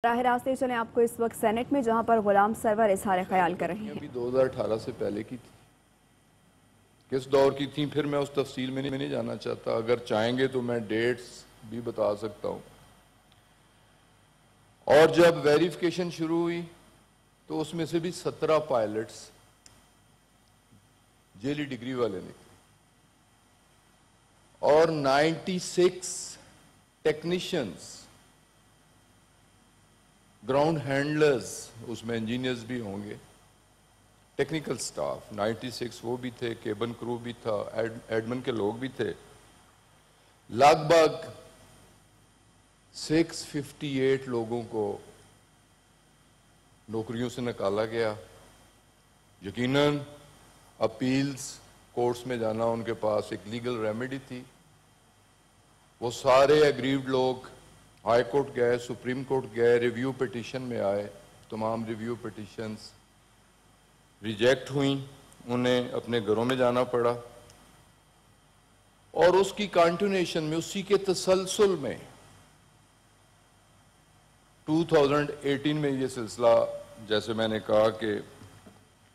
راہ راستے چلیں آپ کو اس وقت سینٹ میں جہاں پر غلام سرور اظہار خیال کر رہے ہیں۔ ابھی 2018 سے پہلے کی تھی، کس دور کی تھیں، پھر میں اس تفصیل میں نہیں جانا چاہتا۔ اگر چاہیں گے تو میں ڈیٹس بھی بتا سکتا ہوں۔ اور جب ویریفیکیشن شروع ہوئی تو اس میں سے بھی 17 پائلٹس جیلی ڈگری والے نکلے اور 96 ٹیکنیشینز، گراؤنڈ ہینڈلرز، اس میں انجینئرز بھی ہوں گے، ٹیکنیکل سٹاف 96 وہ بھی تھے، کیبن کرو بھی تھا، ایڈمن کے لوگ بھی تھے۔ لگ بھگ 658 لوگوں کو نوکریوں سے نکالا گیا۔ یقیناً اپیلز کورٹس میں جانا ان کے پاس ایک لیگل ریمیڈی تھی۔ وہ سارے اگریوڈ لوگ ہائی کورٹ گئے، سپریم کورٹ گئے، ریویو پیٹیشن میں آئے، تمام ریویو پیٹیشنز ریجیکٹ ہوئیں، انہیں اپنے گھروں میں جانا پڑا۔ اور اس کی کانٹینیوشن میں، اسی کے تسلسل میں 2018 میں یہ سلسلہ، جیسے میں نے کہا کہ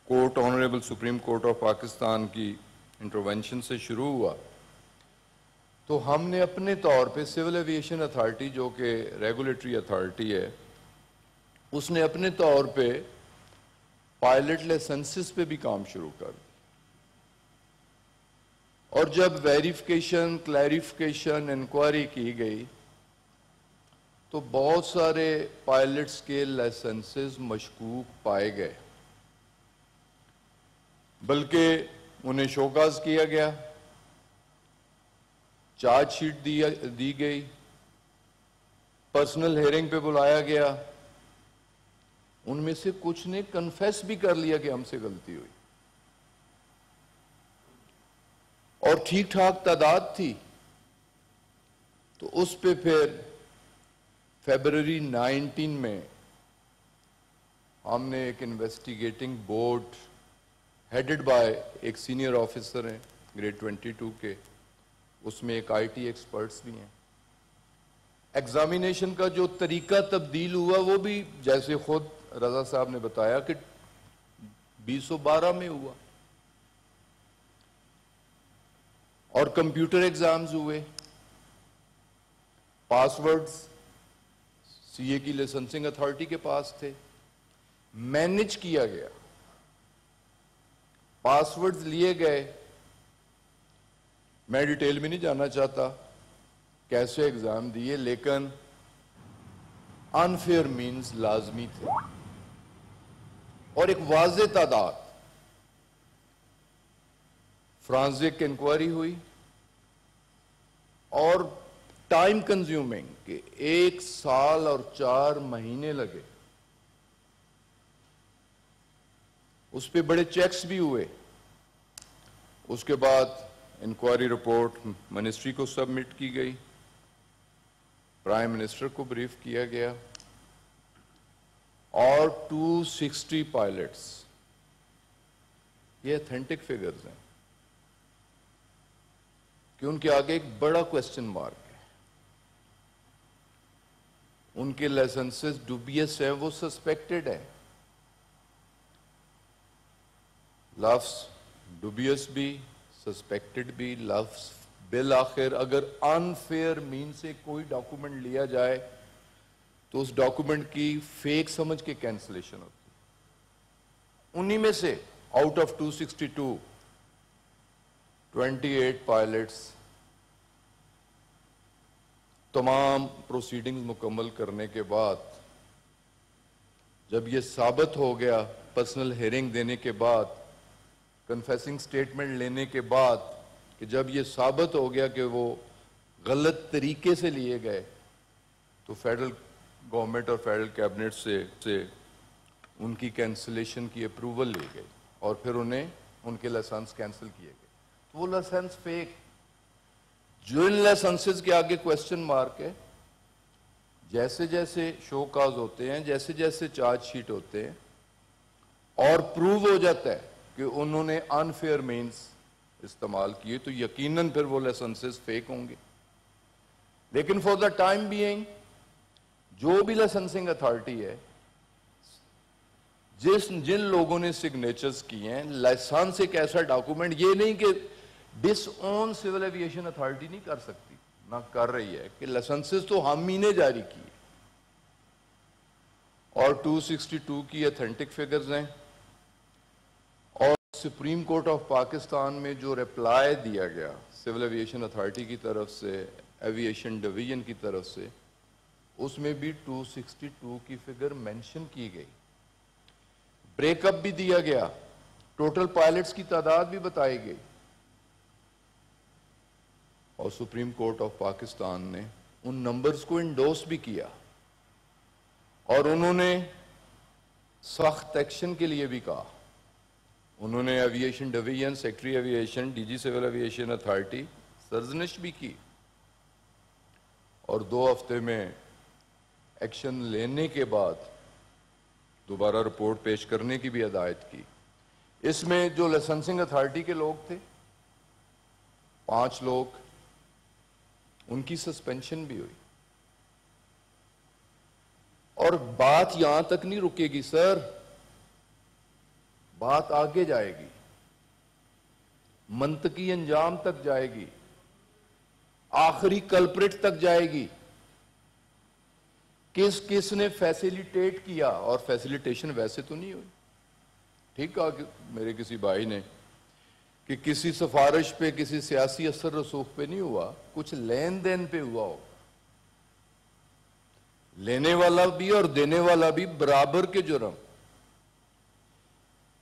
court honourable supreme court of Pakistan کی انٹروینشن سے شروع ہوا، تو ہم نے اپنے طور پہ سول ایویشن اتھارٹی جو کہ ریگولیٹری اتھارٹی ہے، اس نے اپنے طور پہ پائلٹ لائسنسز پہ بھی کام شروع کر دیا۔ اور جب ویریفیکیشن، کلیریفیکیشن، انکوائری کی گئی تو بہت سارے پائلٹس کے لائسنسز مشکوک پائے گئے، بلکہ انہیں شوکاز کیا گیا، چارج شیٹ دی گئی، پرسنل ہیئرنگ پہ بلایا گیا۔ ان میں سے کچھ نے کنفیس بھی کر لیا کہ ہم سے غلطی ہوئی، اور ٹھیک ٹھاک تعداد تھی۔ تو اس پہ پھر فیبروری 19 میں ہم نے ایک انویسٹیگیٹنگ بورڈ ہیڈڈ بائی ایک سینئر آفیسر ہیں گریڈ 22 کے، اس میں ایک آئی ٹی ایکسپرٹس بھی ہیں۔ ایگزامینیشن کا جو طریقہ تبدیل ہوا وہ بھی جیسے خود رضا صاحب نے بتایا کہ 2012 میں ہوا، اور کمپیوٹر ایگزامز ہوئے، پاس ورڈز سی اے کی لائسنسنگ اتھارٹی کے پاس تھے، مینج کیا گیا، پاس ورڈز لیے گئے۔ میں ڈیٹیل میں نہیں جانا چاہتا کیسے ایگزام دیے، لیکن انفیئر مینز لازمی تھے، اور ایک واضح تعداد۔ فرانزک انکوائری ہوئی، اور ٹائم کنزیومنگ کہ 1 سال اور 4 مہینے لگے، اس پہ بڑے چیکس بھی ہوئے۔ اس کے بعد انکوائری رپورٹ منسٹری کو سبمٹ کی گئی، پرائم منسٹر کو بریف کیا گیا، اور 260 پائلٹس، یہ اتھینٹک فگرز ہیں کہ ان کے آگے ایک بڑا کوسچن مارک ہے۔ ان کے لائسنسز ڈوبیس ہیں، وہ سسپیکٹڈ ہیں۔ لفظ ڈوبیس بھی، سسپیکٹڈ بھی، لفظ بالآخر اگر انفیئر مین سے کوئی ڈاکومنٹ لیا جائے تو اس ڈاکومنٹ کی فیک سمجھ کے کینسلیشن ہوتی ہے۔ انہی میں سے آؤٹ آف 262 28 پائلٹس تمام پروسیڈنگز مکمل کرنے کے بعد، جب یہ ثابت ہو گیا، پرسنل ہیئرنگ دینے کے بعد، کنفیسنگ سٹیٹمنٹ لینے کے بعد، کہ جب یہ ثابت ہو گیا کہ وہ غلط طریقے سے لیے گئے، تو فیڈرل گورنمنٹ اور فیڈرل کیبنٹ سے ان کی کینسلیشن کی اپروول لی گئی، اور پھر انہیں ان کے لائسنس کینسل کیے گئے۔ تو وہ لائسنس فیک، جو ان لائسنسز کے آگے کوسچن مارک ہے، جیسے جیسے شو کاز ہوتے ہیں، جیسے جیسے چارج شیٹ ہوتے ہیں، اور پروو ہو جاتا ہے کہ انہوں نے انفیئر مینز استعمال کیے، تو یقیناً پھر وہ لائسنسز فیک ہوں گے۔ لیکن فار دا ٹائم بینگ جو بھی لائسنسنگ اتھارٹی ہے، جن لوگوں نے سگنیچرز کیے ہیں، لائسنس ایک ایسا ڈاکومنٹ، یہ نہیں کہ ڈس اون سول ایویشن اتھارٹی نہیں کر سکتی، نہ کر رہی ہے، کہ لائسنسز تو ہم ہی نے جاری کیے، اور 262 کی اتھینٹک فگرز ہیں، اور سپریم کورٹ آف پاکستان میں جو ریپلائی دیا گیا سول ایویشن اتھارٹی کی طرف سے، ایویشن ڈویژن کی طرف سے، اس میں بھی 262 کی فگر مینشن کی گئی، بریک اپ بھی دیا گیا، ٹوٹل پائلٹس کی تعداد بھی بتائی گئی، اور سپریم کورٹ آف پاکستان نے ان نمبرز کو انڈوس بھی کیا، اور انہوں نے سخت ایکشن کے لیے بھی کہا۔ انہوں نے aviation division, secretary aviation, D G civil aviation authority سرزنش بھی کی، اور 2 ہفتے میں ایکشن لینے کے بعد دوبارہ رپورٹ پیش کرنے کی بھی ہدایت کی۔ اس میں جو لائسنسنگ اتھارٹی کے لوگ تھے، 5 لوگ، ان کی سسپینشن بھی ہوئی، اور بات یہاں تک نہیں رکے گی سر، بات آگے جائے گی، منطقی انجام تک جائے گی، آخری کلپریٹ تک جائے گی، کس نے فیسیلیٹیٹ کیا، اور فیسیلیٹیشن ویسے تو نہیں ہوئی۔ ٹھیک کہا کہ میرے کسی بھائی نے کہ کسی سفارش پہ، کسی سیاسی اثر رسوخ پہ نہیں ہوا، کچھ لین دین پہ ہوا ہو، لینے والا بھی اور دینے والا بھی برابر کے جرم۔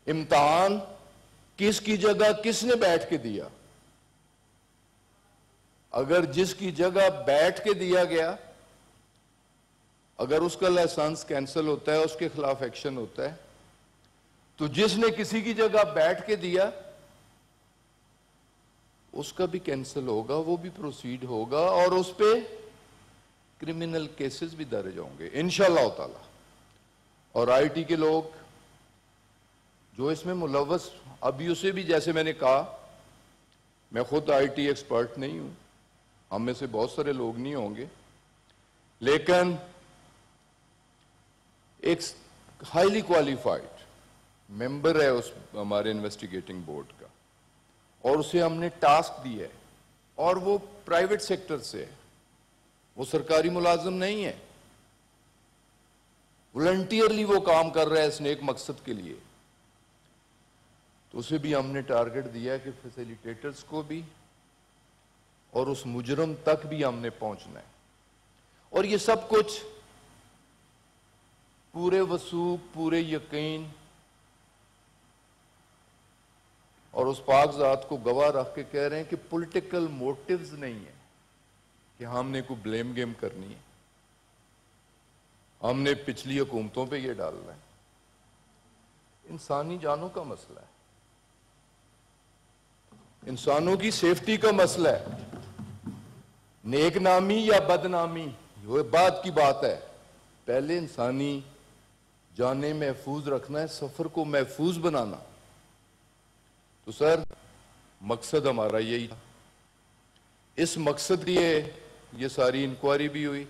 امتحان کس کی جگہ کس نے بیٹھ کے دیا؟ اگر جس کی جگہ بیٹھ کے دیا گیا، اگر اس کا لائسنس کینسل ہوتا ہے، اس کے خلاف ایکشن ہوتا ہے، تو جس نے کسی کی جگہ بیٹھ کے دیا اس کا بھی کینسل ہوگا، وہ بھی پروسیڈ ہوگا، اور اس پہ کرمنل کیسز بھی درج ہوں گے انشاءاللہ تعالی۔ اور آئی ٹی کے لوگ جو اس میں ملوث، ابھی اسے بھی، جیسے میں نے کہا، میں خود آئی ٹی ایکسپرٹ نہیں ہوں، ہم میں سے بہت سارے لوگ نہیں ہوں گے، لیکن ایک ہائیلی کوالیفائڈ ممبر ہے اس ہمارے انویسٹیگیٹنگ بورڈ کا، اور اسے ہم نے ٹاسک دی ہے، اور وہ پرائیویٹ سیکٹر سے ہے، وہ سرکاری ملازم نہیں ہے، والنٹیئرلی وہ کام کر رہا ہے اس نیک مقصد کے لیے، تو اسے بھی ہم نے ٹارگٹ دیا ہے کہ فیسیلیٹیٹرز کو بھی اور اس مجرم تک بھی ہم نے پہنچنا ہے، اور یہ سب کچھ پورے وثوق، پورے یقین اور اس پاک ذات کو گواہ رکھ کے کہہ رہے ہیں کہ پولیٹیکل موٹیوز نہیں ہیں کہ ہم نے کوئی بلیم گیم کرنی ہے، ہم نے پچھلی حکومتوں پہ یہ ڈالنا ہے، انسانی جانوں کا مسئلہ ہے، انسانوں کی سیفٹی کا مسئلہ ہے، نیک نامی یا بدنامی یہ بعد کی بات ہے، پہلے انسانی جانیں محفوظ رکھنا ہے، سفر کو محفوظ بنانا۔ تو سر مقصد ہمارا یہی تھا، اس مقصد کے لیے یہ ساری انکوائری بھی ہوئی،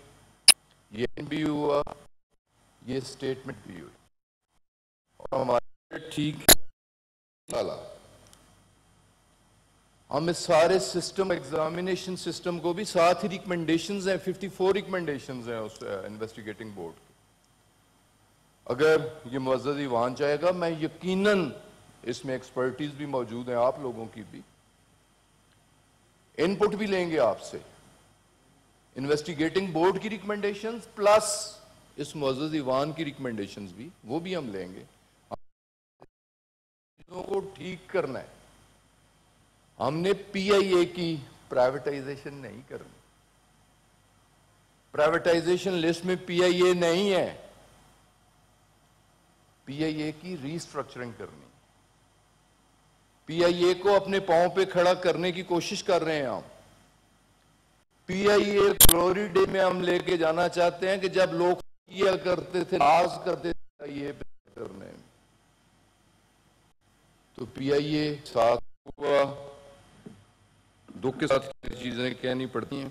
یہ بھی ہوا، یہ سٹیٹمنٹ بھی ہوئی، اور ہمارے ٹھیک ڈالا، ہم اس سارے سسٹم، ایگزامینیشن سسٹم کو بھی، ساتھ ہی ریکمنڈیشنز ہیں، 54 ریکمنڈیشنز ہیں اس انویسٹیگیٹنگ بورڈ کی، اگر یہ معزز ایوان چاہے گا، میں یقیناً اس میں ایکسپرٹیز بھی موجود ہیں، آپ لوگوں کی بھی ان پٹ بھی لیں گے آپ سے، انویسٹیگیٹنگ بورڈ کی ریکمنڈیشنز پلس اس معزز ایوان کی ریکمنڈیشنز بھی، وہ بھی ہم لیں گے، چیزوں کو ٹھیک کرنا ہے، ہم نے پی آئی اے کی پرائیویٹائزیشن نہیں کرنی، پرائیویٹائزیشن لسٹ میں پی آئی اے نہیں ہے، پی آئی اے کی ری سٹرکچرنگ کرنی، پی آئی اے کو اپنے پاؤں پہ کھڑا کرنے کی کوشش کر رہے ہیں ہم، پی آئی اے گلوری ڈے میں ہم لے کے جانا چاہتے ہیں کہ جب لوگ کیا کرتے تھے، ناز کرتے تھے پی آئی اے پہ کرنے میں، تو پی آئی اے ساتھ ہوا، دکھ کے ساتھ چیزیں کہنی پڑتی ہیں،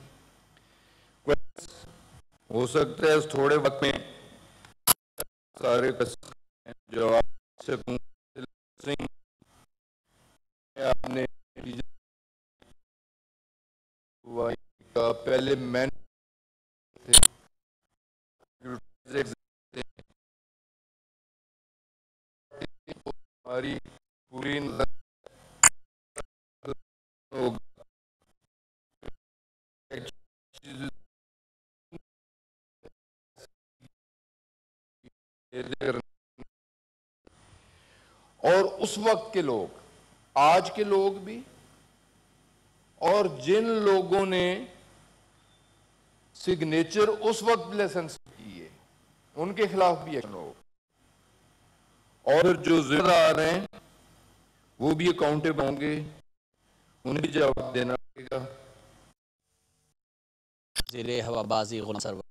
ہو سکتا ہے اس تھوڑے وقت میں سارے جواب سکوں آپ نے پہلے میں ہماری پوری اور اس وقت کے لوگ، آج کے لوگ بھی، اور جن لوگوں نے سگنیچر اس وقت لائسنس کیے ان کے خلاف بھی ایکشن ہو، اور جو ذمہ دار ہیں وہ بھی اکاؤنٹیبل ہوں گے، انہیں بھی جواب دینا پڑے گا۔ زیر ہوابازی غلام سرور